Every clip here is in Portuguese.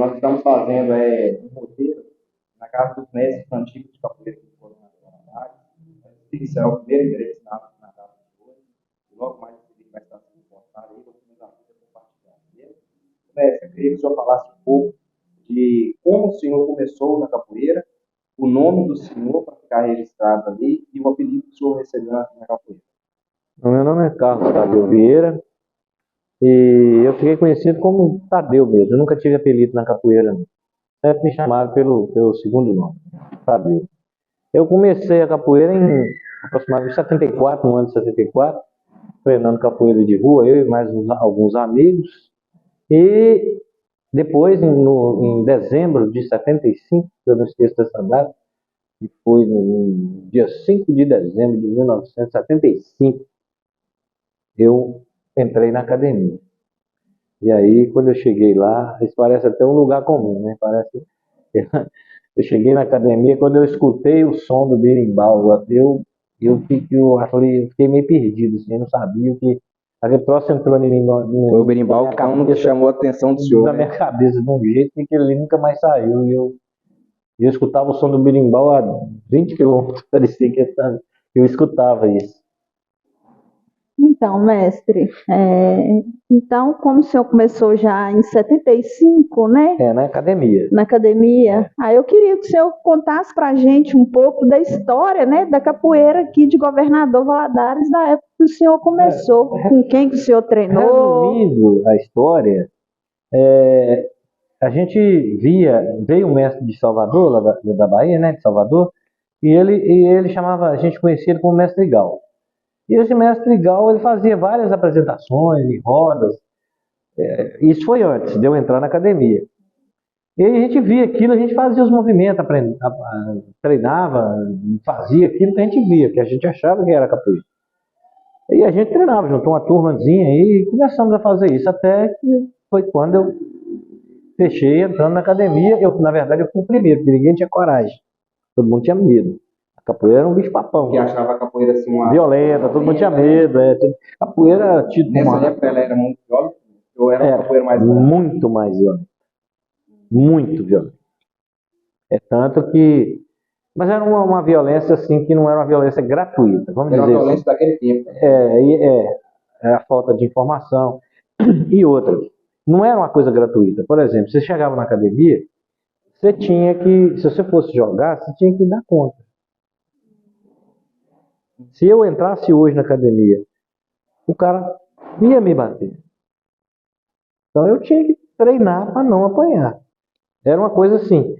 nós estamos fazendo um roteiro na casa dos mestres antigos de capoeira que foram na cidade. Esse será o primeiro entrevistado na casa de hoje. E logo mais ele vai estar sendo postado aí, você nos ajuda a compartilhar. Mestre, eu queria que o senhor falasse um pouco de como o senhor começou na capoeira, o nome do senhor para ficar registrado ali e o apelido que o senhor recebeu na capoeira. O meu nome é Carlos Tadeu Vieira e eu fiquei conhecido como Tadeu mesmo. Eu nunca tive apelido na capoeira, não. Sempre me chamaram pelo segundo nome, Tadeu. Eu comecei a capoeira em aproximadamente 74, no ano de 74, treinando capoeira de rua, eu e mais alguns amigos. E depois, em dezembro de 75, eu não esqueço dessa data, que foi no dia 5 de dezembro de 1975, eu entrei na academia. E aí, quando eu cheguei lá, isso parece até um lugar comum, né? Parece. Eu cheguei na academia, quando eu escutei o som do berimbau, eu fiquei meio perdido, assim, eu não sabia o que. Aquele troço entrou em mim. Foi o berimbau que chamou a atenção do senhor. Na minha cabeça, de um jeito que ele ali nunca mais saiu. E eu escutava o som do berimbau a 20 quilômetros, parecia que eu escutava isso. Então, mestre, então, como o senhor começou já em 75, né? Na academia. Na academia. Aí eu queria que o senhor contasse pra gente um pouco da história, né, da capoeira aqui de Governador Valadares, da época que o senhor começou, com quem que o senhor treinou. Resumindo a história, a gente veio um mestre de Salvador, lá da Bahia, né, de Salvador, e ele chamava, a gente conhecia ele como Mestre Gal. E esse Mestre Gal, ele fazia várias apresentações e rodas. Isso foi antes de eu entrar na academia. E aí a gente via aquilo, a gente fazia os movimentos, treinava, fazia aquilo que a gente via, que a gente achava que era capoeira. E a gente treinava, juntou uma turmazinha aí e começamos a fazer isso, até que foi quando eu fechei entrando na academia. Na verdade, eu fui o primeiro, porque ninguém tinha coragem. Todo mundo tinha medo. A capoeira era um bicho papão. Que achava a capoeira assim uma... violenta, todo mundo tinha medo. Capoeira... Nessa época ela era muito violenta? Ou era uma capoeira mais violenta? Muito mais violenta. Muito violenta. Tanto que... Mas era uma violência assim, que não era uma violência gratuita, vamos dizer assim. Era uma violência daquele tempo. A falta de informação. E outra, não era uma coisa gratuita. Por exemplo, você chegava na academia, você tinha que... Se você fosse jogar, você tinha que dar conta. Se eu entrasse hoje na academia, o cara ia me bater. Então eu tinha que treinar para não apanhar. Era uma coisa assim.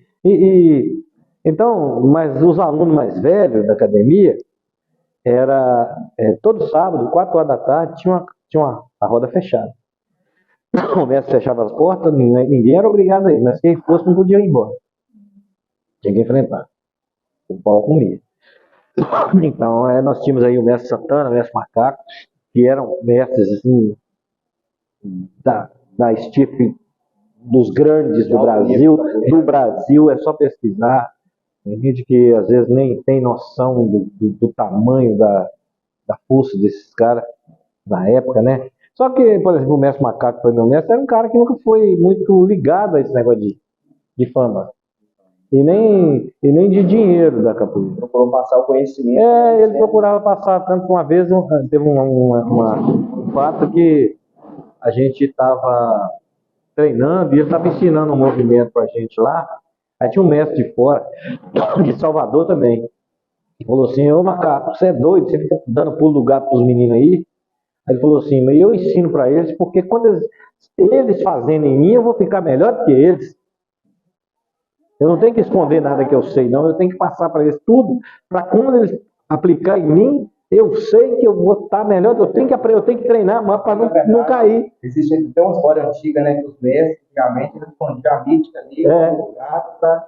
Então, mas os alunos mais velhos da academia, todo sábado, 4 horas da tarde, tinha a roda fechada. O mestre fechava as portas, ninguém era obrigado a ir, mas quem fosse não podia ir embora. Tinha que enfrentar. O pau comia. Então, nós tínhamos aí o mestre Santana, o mestre Macaco, que eram mestres assim, da estife dos grandes do Brasil, é só pesquisar. Tem gente que às vezes nem tem noção do tamanho da força desses caras na época, né? Só que, por exemplo, o mestre Macaco, que foi meu mestre, era um cara que nunca foi muito ligado a esse negócio de fama. E nem de dinheiro da capoeira. Procurou passar o conhecimento. Ele procurava passar. Tanto que uma vez teve um fato que a gente estava treinando e ele estava ensinando um movimento para a gente lá. Aí tinha um mestre de fora, de Salvador também. Ele falou assim: ô Macaco, você é doido? Você fica dando pulo do gato para os meninos aí? Aí ele falou assim: mas eu ensino para eles, porque quando eles fazendo em mim, eu vou ficar melhor do que eles. Eu não tenho que esconder nada que eu sei, não. Eu tenho que passar para eles tudo, para quando eles aplicar em mim, eu sei que eu vou estar melhor. Eu tenho que treinar mais para não cair. Existe até uma história antiga, né? Que os mestres, antigamente, eles escondiam a mítica ali, o gato,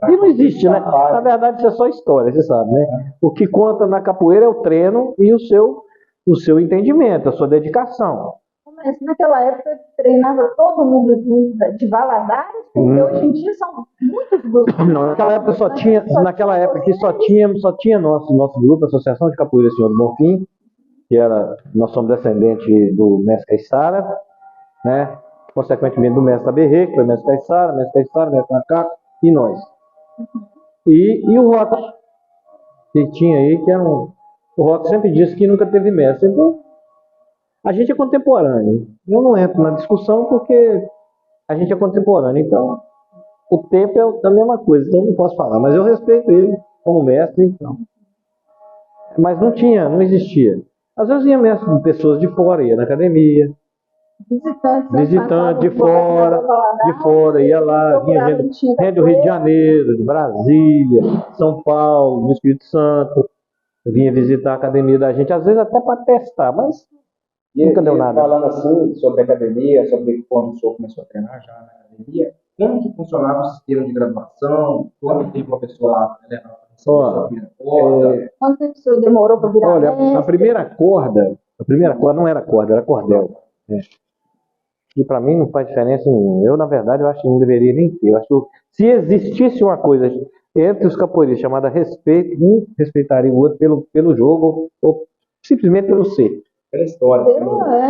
E não existe, né? Na verdade, isso é só história, você sabe, né? O que conta na capoeira é o treino e o seu entendimento, a sua dedicação. Mas naquela época treinava todo mundo de Valadares, porque hoje em dia são muitos grupos. Não, naquela época só tinha nosso grupo, a Associação de Capoeira Senhor do Bonfim, que nós somos descendentes do mestre Caissara, né? consequentemente do mestre Aberrê, que foi mestre Caissara, mestre Macaco e nós. E o Roque, que tinha aí, que era um... O Roque sempre disse que nunca teve mestre. Então, a gente é contemporâneo. Eu não entro na discussão porque a gente é contemporâneo. Então, o tempo é a mesma coisa, então eu não posso falar. Mas eu respeito ele como mestre, então. Mas não existia. Às vezes ia mestre de pessoas de fora, ia na academia. Visitante de fora, ia lá, vinha gente do Rio de Janeiro, de Brasília, São Paulo, do Espírito Santo, vinha visitar a academia da gente, às vezes até para testar, mas nunca deu nada. Falando assim sobre academia, sobre quando o senhor começou a treinar já na academia, como que funcionava o sistema de graduação? Quanto tempo a pessoa lá levava para receber a sua primeira corda? Quanto tempo o senhor demorou para virar Olha, mestre? a primeira corda não era corda, era cordel. E para mim não faz diferença nenhuma. Eu, na verdade, eu acho que não deveria nem ter. Eu acho que se existisse uma coisa entre os capoeiristas chamada respeito, um respeitaria o outro pelo jogo ou simplesmente pelo ser. Pela história.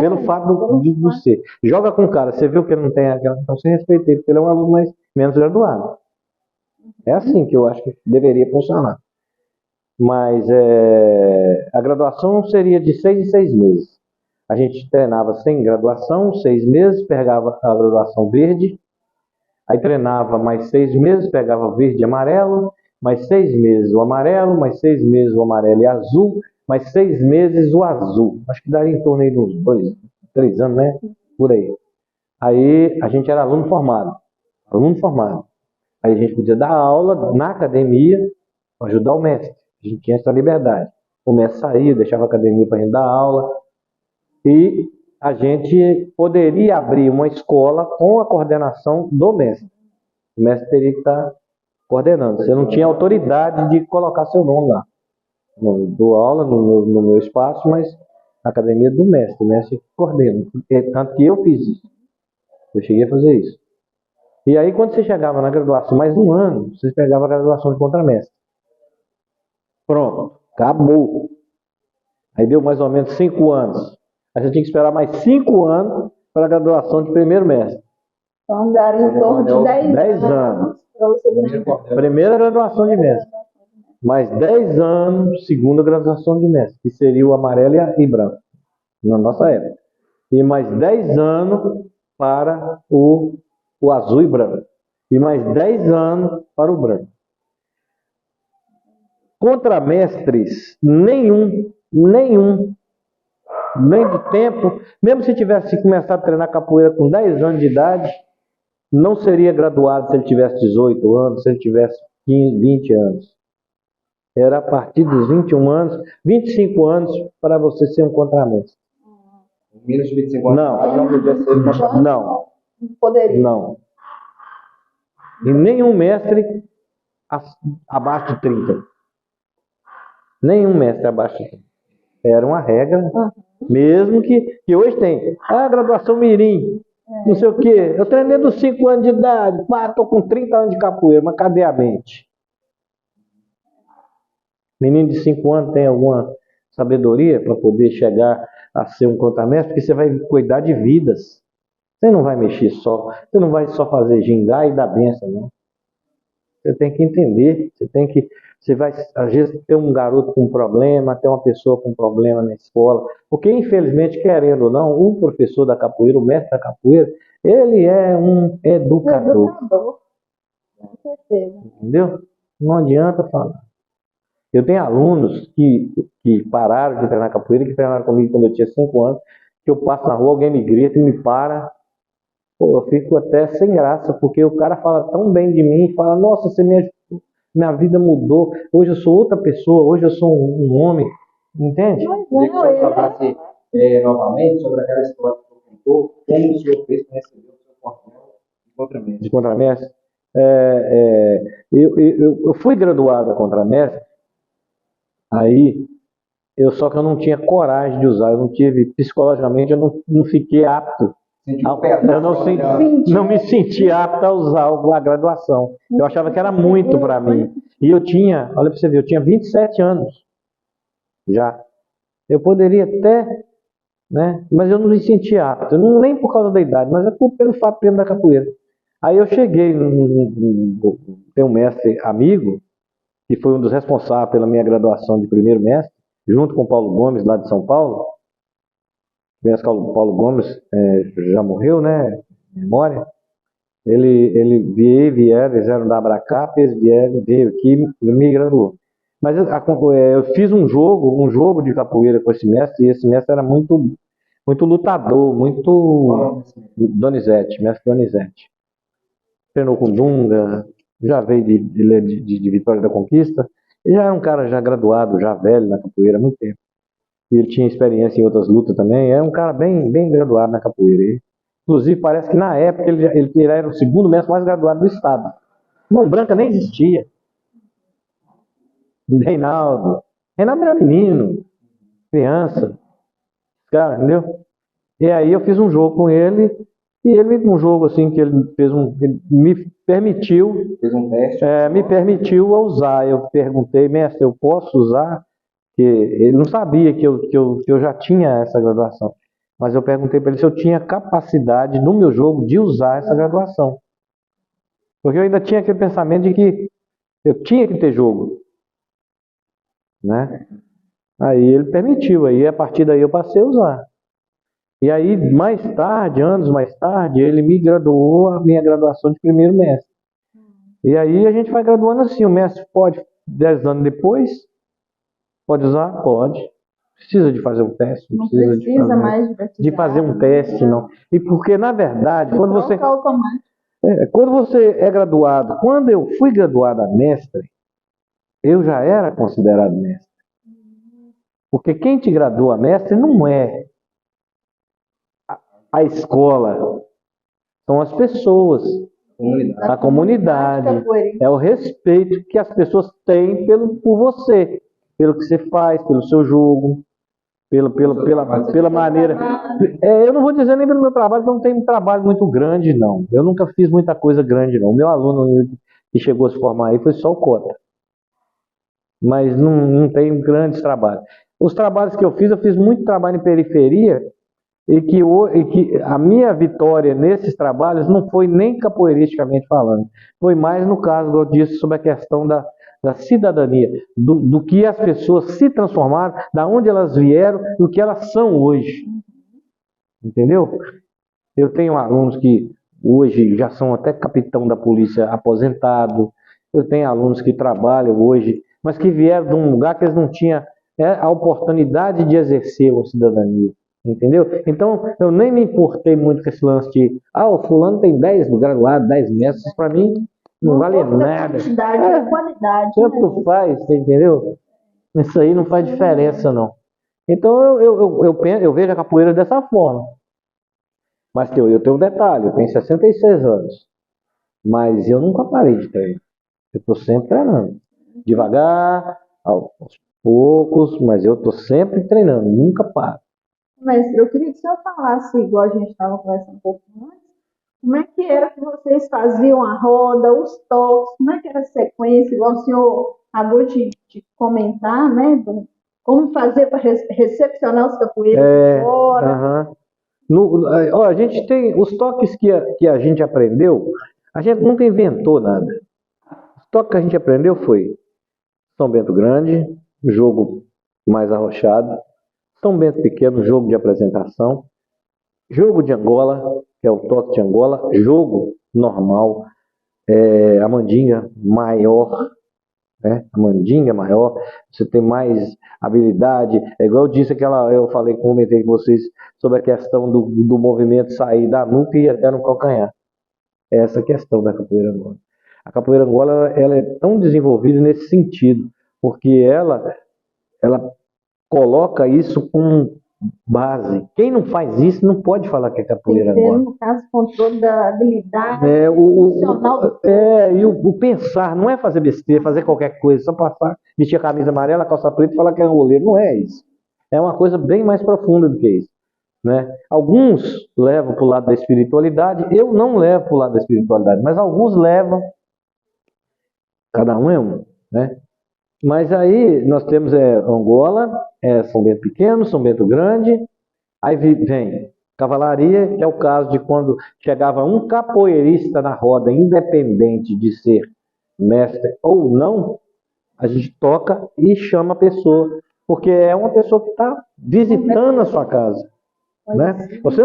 Pelo fato do ser. Joga com o cara, você viu que ele não tem aquela. Então você respeita ele, porque ele é um aluno mais, menos graduado. É assim que eu acho que deveria funcionar. Mas a graduação seria de 6 em 6 meses. A gente treinava sem graduação, 6 meses, pegava a graduação verde, aí treinava mais 6 meses, pegava verde e amarelo, mais 6 meses o amarelo, mais 6 meses o amarelo e azul, mais 6 meses o azul. Acho que daria em torno aí de uns 2, 3 anos, né? Por aí. Aí a gente era aluno formado. Aí a gente podia dar aula na academia para ajudar o mestre. A gente tinha essa liberdade. O mestre saía, deixava a academia para a gente dar aula. E a gente poderia abrir uma escola com a coordenação do mestre. O mestre teria que estar coordenando. Você não tinha autoridade de colocar seu nome lá. Eu dou aula no meu espaço, mas na academia do mestre. O mestre que coordena. Tanto que eu fiz isso. Eu cheguei a fazer isso. E aí, quando você chegava na graduação, mais um ano, você pegava a graduação de contramestre. Pronto, acabou. Aí deu mais ou menos 5 anos. Aí você tinha que esperar mais 5 anos para a graduação de primeiro mestre. Então, daria em torno de 10 anos. Para você virar. Primeira graduação de mestre. Mais 10 anos, segunda graduação de mestre, que seria o amarelo e branco, na nossa época. E mais 10 anos para o azul e branco. E mais 10 anos para o branco. Contramestres, nenhum, nem de tempo, mesmo se tivesse começado a treinar capoeira com 10 anos de idade, não seria graduado se ele tivesse 18 anos, se ele tivesse 15, 20 anos. Era a partir dos 21 anos, 25 anos para você ser um contramestre. Menos de 25 anos Não podia ser contramestre. Não. Poderia. Não. E nenhum mestre abaixo de 30. Nenhum mestre abaixo de 30. Era uma regra, mesmo que hoje tem. Graduação mirim, não sei o quê. Eu treinei dos 5 anos de idade, estou com 30 anos de capoeira, mas cadê a mente? Menino de 5 anos tem alguma sabedoria para poder chegar a ser um contramestre? Porque você vai cuidar de vidas. Você não vai mexer só. Você não vai só fazer gingar e dar benção, não. Você tem que entender. Você vai, às vezes, ter um garoto com um problema, ter uma pessoa com um problema na escola. Porque, infelizmente, querendo ou não, o professor da capoeira, o mestre da capoeira, ele é um educador. Com certeza. Entendeu? Não adianta falar. Eu tenho alunos que pararam de treinar capoeira, que treinaram comigo quando eu tinha 5 anos, que eu passo na rua, alguém me grita e me para. Pô, eu fico até sem graça, porque o cara fala tão bem de mim, fala, nossa, minha vida mudou, hoje eu sou outra pessoa, hoje eu sou um homem, entende? Queria que o senhor falasse novamente sobre aquela história que o senhor contou, como o senhor fez para receber o seu cordel de contramestre. De contramestre? Eu fui graduado a contramestre, aí, só que eu não tinha coragem de usar, eu não tive, psicologicamente, eu não fiquei apto. Eu não me senti apto a usar a graduação. Eu achava que era muito para mim. E eu tinha, olha para você ver, eu tinha 27 anos já. Eu poderia até né? Mas eu não me sentia apto, nem por causa da idade, mas pelo fato mesmo da capoeira. Aí eu cheguei, tem um mestre amigo, que foi um dos responsáveis pela minha graduação de primeiro mestre, junto com o Paulo Gomes, lá de São Paulo. O mestre Paulo Gomes já morreu, né? Memória. Eles eram da Abracap, eles veio aqui e me graduou. Mas eu fiz um jogo de capoeira com esse mestre, e esse mestre era muito, muito lutador, muito Donizete, mestre Donizete. Treinou com Dunga, já veio de Vitória da Conquista. Ele já era um cara já graduado, já velho na capoeira há muito tempo. E ele tinha experiência em outras lutas também. É um cara bem, bem graduado na capoeira. Inclusive, parece que na época ele era o segundo mestre mais graduado do estado. Mão Branca nem existia. Reinaldo era menino, criança. Cara, entendeu? E aí eu fiz um jogo com ele. E ele, um jogo assim, que ele me permitiu. Fez um teste. Me permitiu usar. Eu perguntei, mestre, eu posso usar? Porque ele não sabia que eu já tinha essa graduação. Mas eu perguntei para ele se eu tinha capacidade no meu jogo de usar essa graduação. Porque eu ainda tinha aquele pensamento de que eu tinha que ter jogo, né? Aí ele permitiu, aí a partir daí eu passei a usar. E aí, mais tarde, anos mais tarde, ele me graduou a minha graduação de primeiro mestre. E aí a gente vai graduando assim, o mestre pode, 10 anos depois, pode usar? Pode. Precisa de fazer um teste? Não precisa mais de fazer um teste, não. E porque, na verdade, quando você é graduado, quando eu fui graduado a mestre, eu já era considerado mestre. Porque quem te gradua a mestre não é a escola, são as pessoas, a comunidade, é o respeito que as pessoas têm por você, pelo que você faz, pelo seu jogo, pela maneira. Eu não vou dizer nem pelo meu trabalho, porque eu não tenho um trabalho muito grande, não. Eu nunca fiz muita coisa grande, não. O meu aluno que chegou a se formar aí foi só o Cota. Mas não tenho grandes trabalhos. Os trabalhos que eu fiz muito trabalho em periferia, e que a minha vitória nesses trabalhos não foi nem capoeiristicamente falando, foi mais no caso que eu disse sobre a questão da cidadania, do que as pessoas se transformaram, da onde elas vieram, do que elas são hoje. Entendeu? Eu tenho alunos que hoje já são até capitão da polícia aposentado, eu tenho alunos que trabalham hoje, mas que vieram de um lugar que eles não tinham a oportunidade de exercer uma cidadania. Entendeu? Então, eu nem me importei muito com esse lance de o fulano tem 10 graduados, 10 mestres, para mim não vale nada. Qualidade. Tanto faz, entendeu? Isso aí não faz diferença, não. Então, eu vejo a capoeira dessa forma. Mas eu tenho um detalhe, eu tenho 66 anos. Mas eu nunca parei de treinar. Eu estou sempre treinando. Devagar, aos poucos, mas eu estou sempre treinando, nunca paro. Mestre, eu queria que o senhor falasse, igual a gente estava conversando um pouco antes, como é que era que vocês faziam a roda, os toques, como é que era a sequência, igual o senhor acabou de comentar, né? Como fazer para recepcionar os capoeiros de fora. A gente tem os toques que a gente aprendeu, a gente nunca inventou nada. Os toques que a gente aprendeu foi São Bento Grande, jogo mais arrochado, São Bento Pequeno, jogo de apresentação, jogo de Angola, que é o toque de Angola, jogo normal, a mandinga maior, né? A mandinga maior, você tem mais habilidade, igual eu disse eu comentei com vocês sobre a questão do movimento sair da nuca e até no calcanhar. É essa questão da capoeira Angola. A capoeira Angola ela é tão desenvolvida nesse sentido, porque ela coloca isso como base. Quem não faz isso não pode falar que é capoeira Angola. No caso, controle da habilidade funcional. E o pensar, não é fazer besteira, fazer qualquer coisa, só passar, vestir a camisa amarela, a calça preta e falar que é um goleiro. Não é isso. É uma coisa bem mais profunda do que isso. Né? Alguns levam para o lado da espiritualidade, eu não levo para o lado da espiritualidade, mas alguns levam, cada um é um, né? Mas aí nós temos Angola, São Bento Pequeno, São Bento Grande, Aí vem cavalaria, que é o caso de quando chegava um capoeirista na roda, independente de ser mestre ou não, a gente toca e chama a pessoa, porque é uma pessoa que está visitando a sua casa, né? Você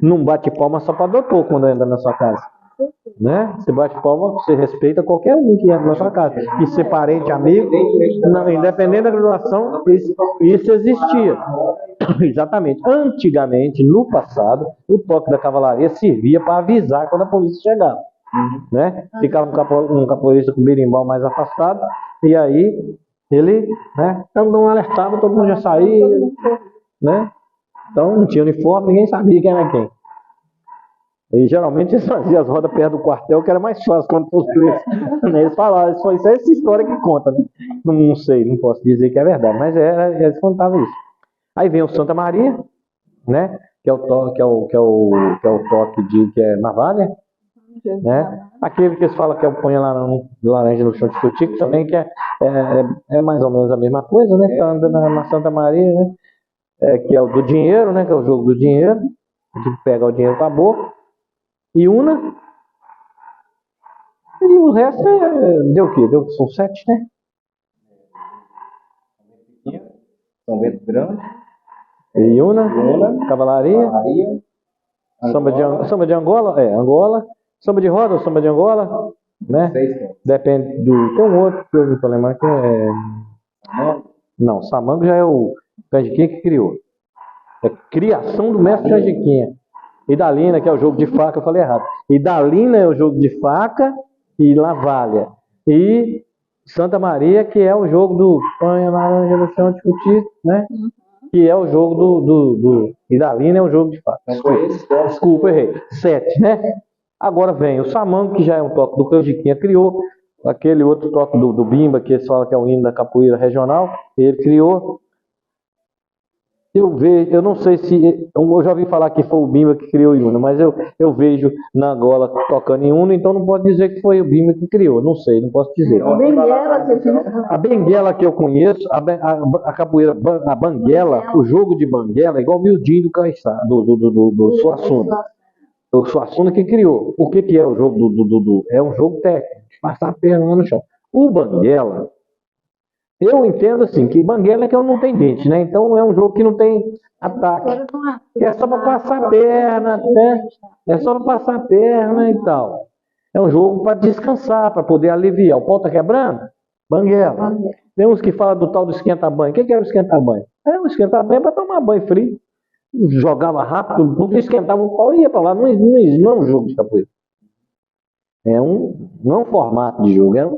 não bate palma só para doutor quando entra na sua casa, né? Você bate palma, você respeita qualquer um que entra na sua casa, e ser parente, amigo, não, independente da graduação, isso existia. Exatamente. Antigamente, no passado, o toque da cavalaria servia para avisar quando a polícia chegava, né? Ficava um capoeirista com o berimbau mais afastado, e aí ele, né, não alertava, todo mundo já saía, né? Então não tinha uniforme, ninguém sabia quem era quem. E geralmente eles faziam as rodas perto do quartel, que era mais fácil quando fosse preso. Eles falavam, isso é essa história que conta, né? Não sei, não posso dizer que é verdade, mas eles contavam isso. Aí vem o Santa Maria, né? Que é o toque, que é navalha, né? Aquele que eles falam que é o punho laranja no chão de futico também, que é mais ou menos a mesma coisa, né? Que anda na Santa Maria, né? Que é o do dinheiro, né? Que é o jogo do dinheiro, a gente pega o dinheiro com a boca e una, e o resto deu o quê? São 7, né? São Bento Grande, E una, cavalaria, samba de Angola, Angola, samba de roda, samba de Angola, né? Depende do. Tem um outro que eu não estou lembrando que Não, Samango já é o Canjiquinha que criou. É criação do mestre Canjiquinha. Idalina, que é o jogo de faca, eu falei errado. Idalina é o jogo de faca e navalha. E Santa Maria, que é o jogo do panha laranja no chão de futir, né? Que é o jogo do Idalina, é o jogo de faca. Desculpa, errei. 7, né? Agora vem o Samango, que já é um toque do Canjiquinha, criou. Aquele outro toque do Bimba, que eles falam que é o hino da capoeira regional, ele criou. Eu não sei se. Eu já ouvi falar que foi o Bimba que criou o Iuna, mas eu vejo na Angola tocando em Uno, então não posso dizer que foi o Bimba que criou. Não sei, não posso dizer. A benguela que eu conheço, a capoeira, a banguela, o jogo de banguela é igual o miudinho do Caiçá, do Suassuna. O Suassuna que criou. O que é o jogo É um jogo técnico, de passar a perna no chão. O banguela. Eu entendo assim, que banguela é que não tem dente, né? Então é um jogo que não tem ataque. É só para passar a perna, né? É só para passar a perna e tal. É um jogo para descansar, para poder aliviar. O pau tá quebrando? Banguela. Tem uns que falam do tal do esquenta-banho. O que era o esquenta-banho? O esquenta-banho é para tomar banho frio. Jogava rápido, porque esquentava o pau e ia para lá. Não é um jogo de capoeira. Não é um formato de jogo, é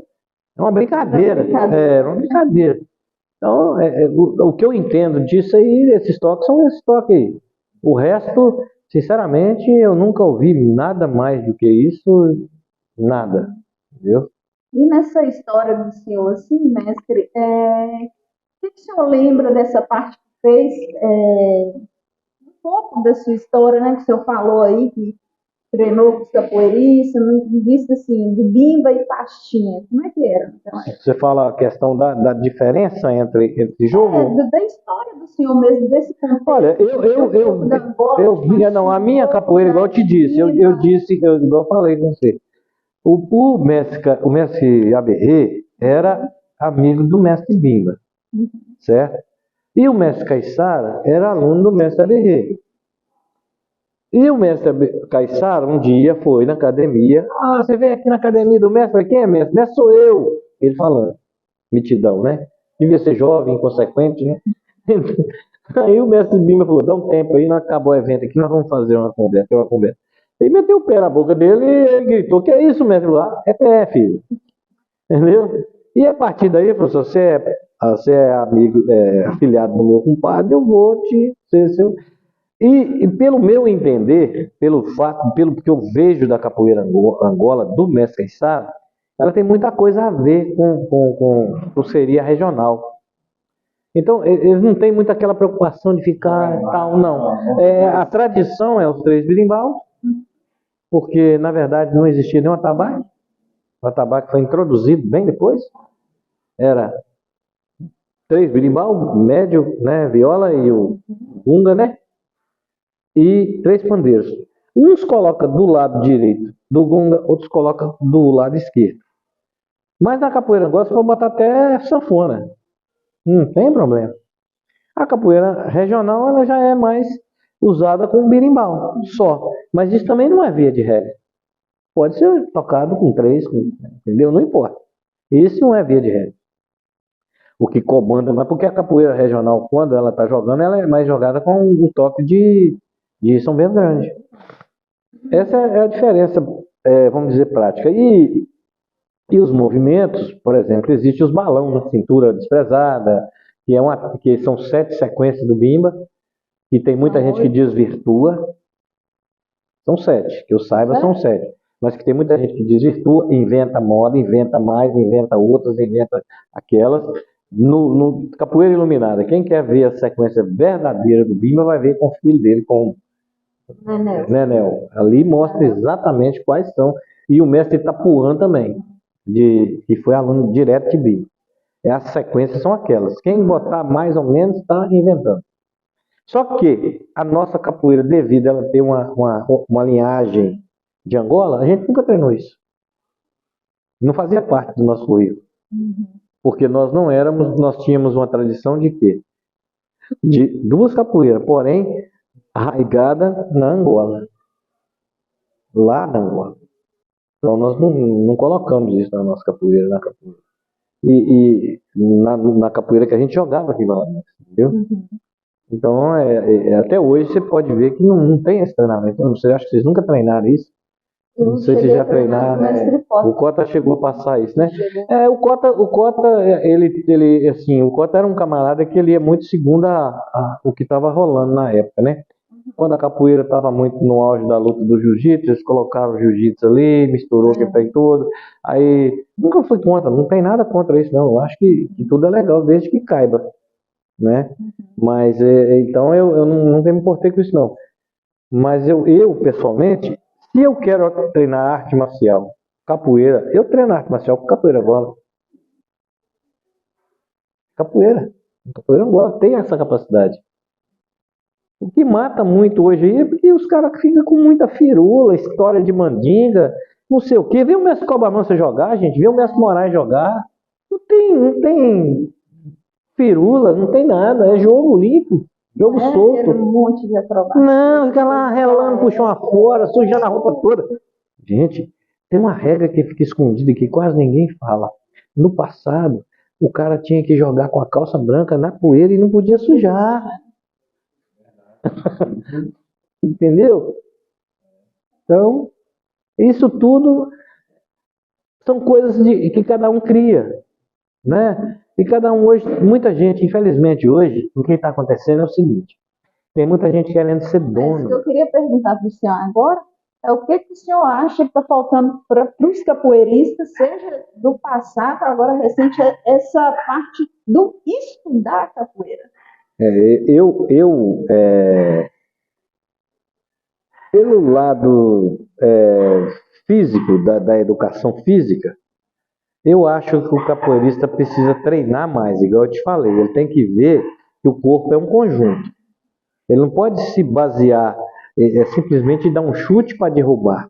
uma brincadeira. É uma brincadeira. Então, o que eu entendo disso aí, esses toques são esses toques aí. O resto, sinceramente, eu nunca ouvi nada mais do que isso, nada. Entendeu? E nessa história do senhor, assim, mestre, o que o senhor lembra dessa parte que fez? Um pouco da sua história, né, que o senhor falou aí, que treinou com os capoeiristas, visto assim, de Bimba e Pastinha. Como é que era? Você fala a questão da diferença entre jogo? Da história do senhor mesmo, desse contexto. Olha, a minha capoeira, igual eu te disse, igual eu falei com você, o mestre Aberrê era amigo do mestre Bimba, certo? E o mestre Caiçara era aluno do mestre Aberrê. E o mestre Caiçara um dia foi na academia. Você vem aqui na academia do mestre? Eu falei, quem é mestre? Mestre sou eu. Ele falando, mitidão, né? Devia ser jovem, inconsequente, né? Aí o mestre Bimba falou, dá um tempo aí, não acabou o evento aqui, nós vamos fazer uma conversa. Ele meteu o pé na boca dele e ele gritou, que é isso, mestre? Lá, é pé, filho. Entendeu? E a partir daí, professor, você é amigo, afiliado do meu compadre, eu vou ser seu... E pelo meu entender, pelo que eu vejo da capoeira Angola, do mestre Caiçara, ela tem muita coisa a ver com pulseiria regional. Então, eles não têm muito aquela preocupação de ficar tal, não. A tradição é os 3 berimbau, porque, na verdade, não existia nenhum atabaque. O atabaque foi introduzido bem depois. Era 3 berimbau, médio, né, viola e o gunga, né? e 3 pandeiros. Uns coloca do lado direito do gonga, outros coloca do lado esquerdo. Mas na capoeira angola você pode botar até sanfona. Não tem problema. A capoeira regional ela já é mais usada com berimbau só. Mas isso também não é via de regra. Pode ser tocado com 3, entendeu? Não importa. Isso não é via de regra. O que comanda, mas porque a capoeira regional, quando ela está jogando, ela é mais jogada com o toque de São Bento Grande. Essa é a diferença, vamos dizer, prática. E os movimentos, por exemplo, existe os balão na cintura desprezada, que são 7 sequências do bimba, e tem muita gente que desvirtua. São 7, que eu saiba são 7. Mas que tem muita gente que desvirtua, inventa moda, inventa mais, inventa outras, inventa aquelas. No Capoeira Iluminada, quem quer ver a sequência verdadeira do bimba vai ver com o filho dele, com Nenel. Ali mostra exatamente quais são. E o mestre Itapuã também, que foi aluno direto de bimba. As sequências são aquelas. Quem botar mais ou menos está inventando. Só que a nossa capoeira, devido a ela ter uma linhagem de Angola, a gente nunca treinou isso. Não fazia parte do nosso currículo. Porque nós tínhamos uma tradição de quê? De 2 capoeiras, porém arraigada na Angola. Lá na Angola. Então nós não colocamos isso na nossa capoeira, na capoeira. E na capoeira que a gente jogava aqui lá, entendeu? Então, até hoje você pode ver que não tem esse treinamento. Eu não sei, acho que vocês nunca treinaram isso. Não sei se já treinaram. O Cota chegou a passar isso, né? O Cota, assim, o Cota era um camarada que ele ia muito segundo o que estava rolando na época, né? Quando a capoeira estava muito no auge da luta do jiu-jitsu, eles colocaram o jiu-jitsu ali, misturou o que tem todo. Aí, nunca fui contra, não tem nada contra isso, não. Eu acho que tudo é legal, desde que caiba, né? Mas, então, eu nunca me importei com isso, não. Mas eu pessoalmente, se eu quero treinar arte marcial, capoeira, eu treino arte marcial com capoeira Angola. Capoeira Angola tem essa capacidade. O que mata muito hoje aí é porque os caras ficam com muita firula, história de mandinga, não sei o quê. Vê o mestre Cobra Mansa jogar, gente, vê o mestre Moraes jogar. Não tem firula, não tem nada, é jogo limpo, jogo solto. Um monte de acrobacia. Não, fica lá relando, puxão afora, sujando a roupa toda. Gente, tem uma regra que fica escondida que quase ninguém fala. No passado, o cara tinha que jogar com a calça branca na poeira e não podia sujar. Entendeu? Então, isso tudo são coisas que cada um cria, né? E cada um hoje, muita gente, infelizmente hoje, o que está acontecendo é o seguinte: tem muita gente querendo ser dono. O que eu queria perguntar para o senhor agora é o que o senhor acha que está faltando para os capoeiristas, seja do passado, agora recente, essa parte do estudar a capoeira. Pelo lado físico, da educação física, eu acho que o capoeirista precisa treinar mais, igual eu te falei. Ele tem que ver que o corpo é um conjunto. Ele não pode se basear, simplesmente dar um chute para derrubar.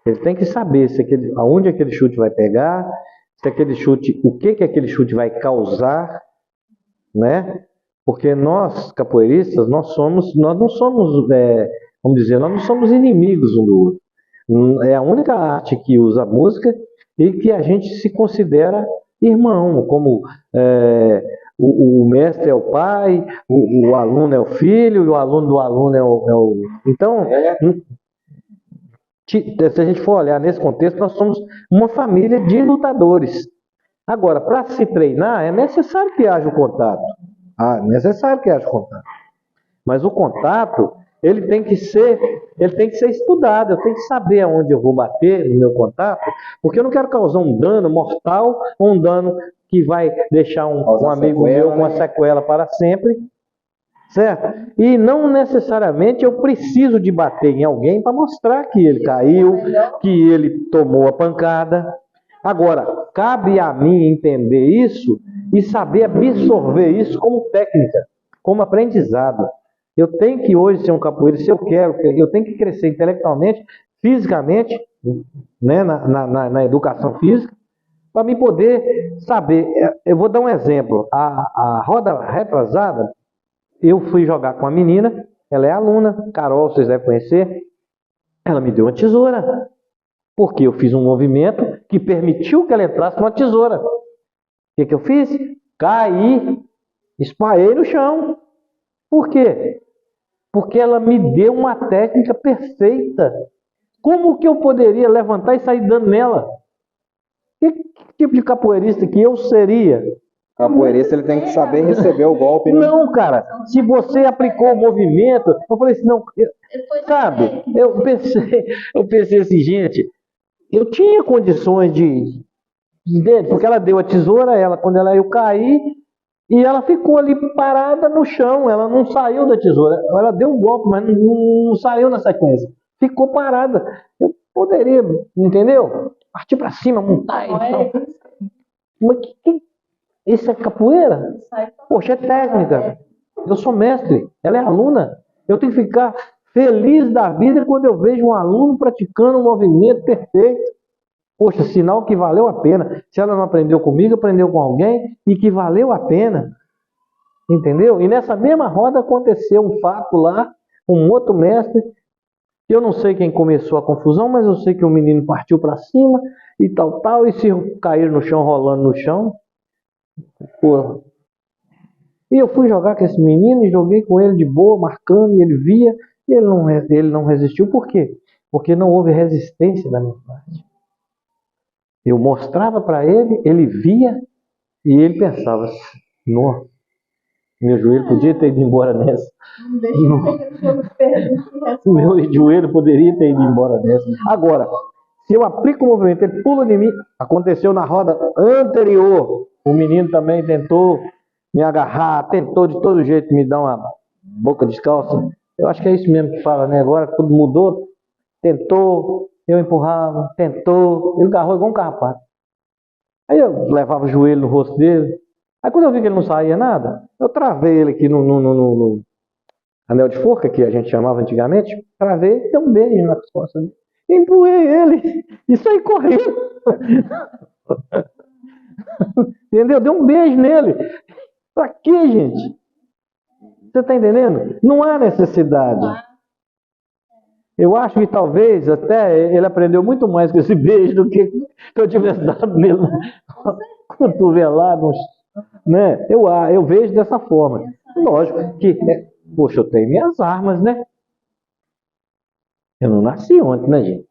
Ele tem que saber aonde aquele chute vai pegar, se aquele chute, o que aquele chute vai causar, né? Porque nós, capoeiristas, nós não somos, vamos dizer, nós não somos inimigos um do outro. É a única arte que usa música e que a gente se considera irmão, como o mestre é o pai, o aluno é o filho, e o aluno do aluno é o... Então, se a gente for olhar nesse contexto, nós somos uma família de lutadores. Agora, para se treinar, é necessário que haja o contato. Mas o contato, ele tem que ser estudado. Eu tenho que saber aonde eu vou bater no meu contato, porque eu não quero causar um dano mortal ou um dano que vai deixar um amigo meu com uma sequela para sempre, certo? E não necessariamente eu preciso de bater em alguém para mostrar que ele caiu, que ele tomou a pancada. Agora, cabe a mim entender isso e saber absorver isso como técnica, como aprendizado. Eu tenho que hoje ser um capoeirista, se eu quero, eu tenho que crescer intelectualmente, fisicamente, né, na educação física, para me poder saber. Eu vou dar um exemplo. A roda retrasada, eu fui jogar com a menina, ela é aluna, Carol, vocês devem conhecer, ela me deu uma tesoura, porque eu fiz um movimento que permitiu que ela entrasse numa tesoura. O que eu fiz? Caí, espalhei no chão. Por quê? Porque ela me deu uma técnica perfeita. Como que eu poderia levantar e sair dando nela? Que tipo de capoeirista que eu seria? Capoeirista, ele tem que saber receber o golpe, né? Não, cara. Se você aplicou o movimento, eu falei assim, não, sabe? Eu pensei assim, gente, eu tinha condições entende? Porque ela deu a tesoura, quando eu caí, e ela ficou ali parada no chão, ela não saiu da tesoura. Ela deu um golpe, mas não saiu na sequência. Ficou parada. Eu poderia, entendeu? Partir para cima, montar e tal. Mas isso é capoeira? Poxa, é técnica. Eu sou mestre, ela é aluna. Eu tenho que ficar feliz da vida quando eu vejo um aluno praticando um movimento perfeito. Poxa, sinal que valeu a pena. Se ela não aprendeu comigo, aprendeu com alguém e que valeu a pena. Entendeu? E nessa mesma roda aconteceu um fato lá, um outro mestre. Eu não sei quem começou a confusão, mas eu sei que o menino partiu para cima e tal, e se cair no chão, rolando no chão. Porra. E eu fui jogar com esse menino e joguei com ele de boa, marcando, e ele via, e ele não resistiu. Por quê? Porque não houve resistência da minha parte. Eu mostrava para ele, ele via, e ele pensava, nossa, meu joelho podia ter ido embora nessa. Meu joelho poderia ter ido embora nessa. Agora, se eu aplico o movimento, ele pula de mim. Aconteceu na roda anterior. O menino também tentou me agarrar, tentou de todo jeito me dar uma boca descalça. Eu acho que é isso mesmo que fala, né? Agora tudo mudou. Tentou, eu empurrava, tentou. Ele agarrou igual um carrapato. Aí eu levava o joelho no rosto dele. Aí quando eu vi que ele não saía nada, eu travei ele aqui no anel de forca, que a gente chamava antigamente, travei e dei um beijo nas costas dele. Empurrei ele e saí correndo. Entendeu? Dei um beijo nele. Pra quê, gente? Você está entendendo? Não há necessidade. Eu acho que talvez até ele aprendeu muito mais com esse beijo do que eu tivesse dado nele cotovelado, né? Eu vejo dessa forma. Lógico que, poxa, eu tenho minhas armas, né? Eu não nasci ontem, né, gente?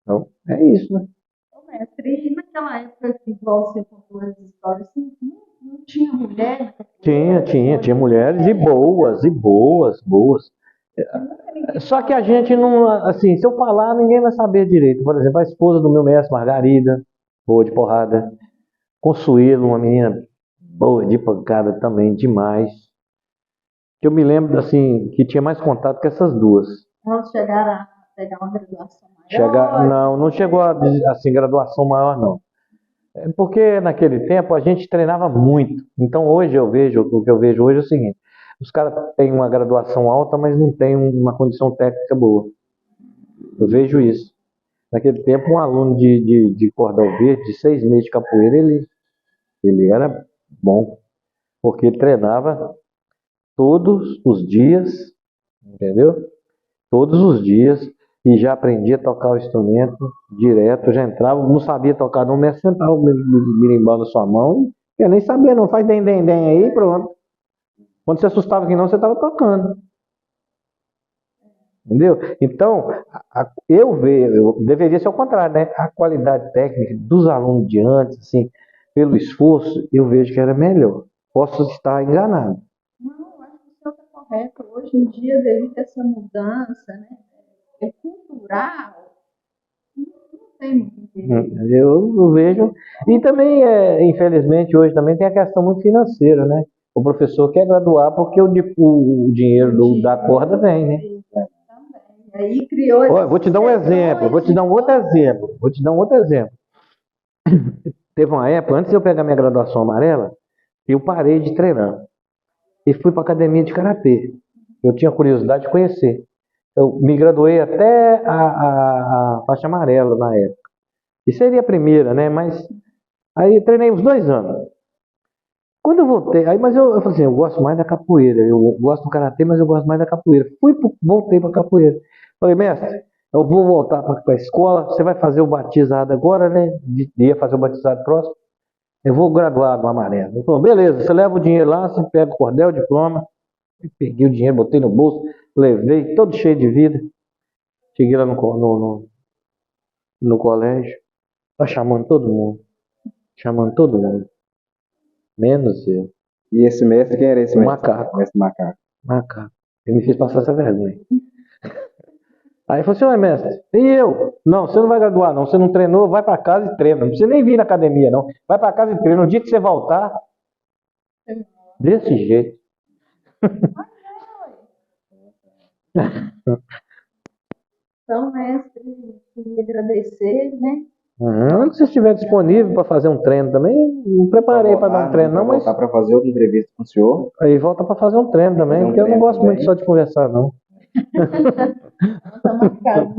Então, é isso, né? Mestre, e naquela época que você contou as histórias, não tinha mulher? Tinha mulheres e boas. Só que a gente não, assim, se eu falar, ninguém vai saber direito. Por exemplo, a esposa do meu mestre, Margarida, boa de porrada. Consuelo, uma menina boa de pancada também, demais. Que eu me lembro, assim, que tinha mais contato com essas duas. Elas chegaram a pegar uma graduação maior? Não chegou a, assim, graduação maior, não. É porque naquele tempo a gente treinava muito. Então hoje o que eu vejo hoje é o seguinte: os caras têm uma graduação alta, mas não têm uma condição técnica boa. Eu vejo isso. Naquele tempo, um aluno de cordão verde, de 6 meses de capoeira, ele era bom, porque ele treinava todos os dias, entendeu? Todos os dias, e já aprendia a tocar o instrumento direto, já entrava, não sabia tocar não, mas sentava o berimbau na sua mão, eu nem sabia não, faz dem aí, pronto. Quando você assustava que não, você estava tocando. Entendeu? Então, eu deveria ser o contrário, né? A qualidade técnica dos alunos de antes, assim, pelo esforço, eu vejo que era melhor. Posso estar enganado. Não, acho que o senhor está correto. Hoje em dia, devido a essa mudança, né, cultural, não tem muito interesse. Eu vejo. E também, infelizmente, hoje também tem a questão muito financeira, né? O professor quer graduar porque o dinheiro da corda vem, né? Aí criou. Olha, vou te dar um exemplo, vou te dar um outro exemplo. Teve uma época, antes de eu pegar minha graduação amarela, eu parei de treinar. e fui para a academia de karatê. Eu tinha curiosidade de conhecer. Eu me graduei até a faixa amarela na época. E seria a primeira, né? Mas aí eu treinei uns 2 anos. Quando eu voltei, aí, mas eu falei assim, eu gosto mais da capoeira. Eu gosto do karatê, mas eu gosto mais da capoeira. Voltei para capoeira. Falei, mestre, eu vou voltar para a escola. Você vai fazer o batizado agora, né? Ia fazer o batizado próximo. Eu vou graduar no amarelo. Ele falou, beleza, você leva o dinheiro lá, você pega o cordel, o diploma. Eu peguei o dinheiro, botei no bolso, levei, todo cheio de vida. Cheguei lá no colégio, tá chamando todo mundo. Chamando todo mundo. Menos eu. E esse mestre, quem era esse O mestre? macaco. Mestre macaco. Macaco. Ele me fez passar essa vergonha. Aí ele falou assim, ué, mestre, e eu? Não, você não vai graduar não, você não treinou, vai para casa e treina. Não precisa nem vir na academia não. Vai para casa e treina. No dia que você voltar, desse jeito. Então, mestre, queria agradecer, né? Quando você estiver disponível para fazer um treino também, não preparei para dar um treino não, mas voltar para fazer outra entrevista com o senhor. aí volta para fazer um treino também, Fazer um porque eu não treino gosto muito também. só de conversar não. Tá marcado.